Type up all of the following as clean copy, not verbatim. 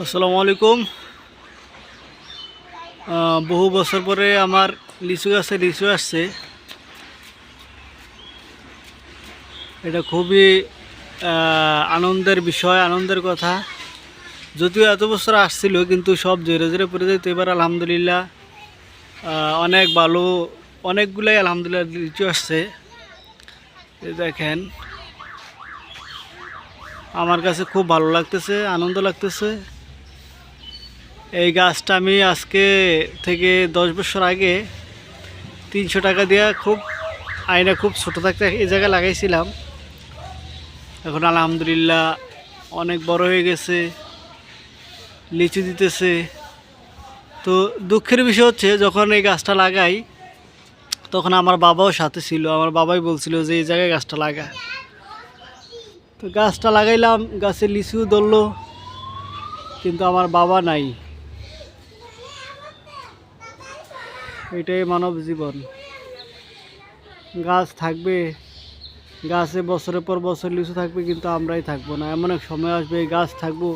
আসসালামু আলাইকুম। বহু বছর পরে আমার লিচু গাছে লিচু আসছে। এটা খুবই আনন্দের বিষয়, আনন্দের কথা। যদিও এত বছর আসছিল, কিন্তু সব জোরে জোরে পড়ে যেত। এবার আলহামদুলিল্লাহ অনেক ভালো, অনেকগুলাই আলহামদুলিল্লাহ লিচু আসছে। দেখেন, আমার কাছে খুব ভালো লাগতেছে, আনন্দ লাগতেছে। এই গাছটা আমি আজকে থেকে 10 বছর আগে 300 টাকা দিয়ে খুব ছোটো থাকতে এই জায়গায় লাগাইছিলাম। এখন আলহামদুলিল্লাহ অনেক বড় হয়ে গেছে, লিচু দিতেছে। তো দুঃখের বিষয় হচ্ছে, যখন এই গাছটা লাগাই তখন আমার বাবাও সাথে ছিল। আমার বাবাই বলছিল যে এই জায়গায় গাছটা লাগা। তো গাছটা লাগাইলাম, গাছে লিচু ধরলো, কিন্তু আমার বাবা নাই। এটাই মানব জীবন। গাছ থাকবে, গাছে বছরের পর বছর লিচু থাকবে, কিন্তু আমরাই থাকবো না। এমন এক সময় আসবে এই গাছ থাকবো,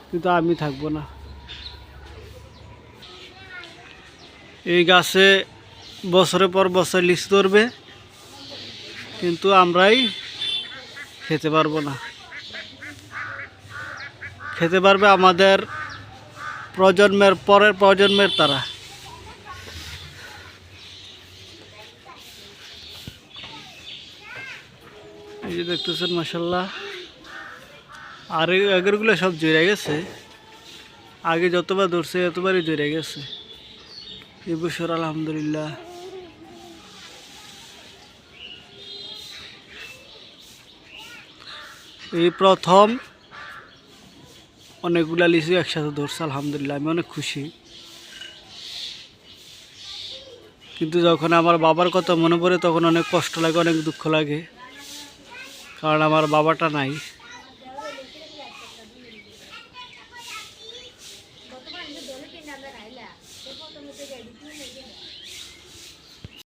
কিন্তু আমি থাকবো না। এই গাছে বছরের পর বছর লিচু ধরবে, কিন্তু আমরাই খেতে পারবো না। খেতে পারবে আমাদের প্রজন্মের পরের প্রজন্মের তারা। এই যে দেখতেছেন, মাশাল্লাহ। আর আগেরগুলো সব জড়ে গেছে। আগে যতবার ধরছে ততবারই জড়ে গেছে। এবছর আলহামদুলিল্লাহ এই প্রথম অনেকগুলা লিচু একসাথে ধরছে। আলহামদুলিল্লাহ আমি অনেক খুশি। কিন্তু যখন আমার বাবার কথা মনে পড়ে তখন অনেক কষ্ট লাগে, অনেক দুঃখ লাগে, কারণ আমার বাবাটা নাই।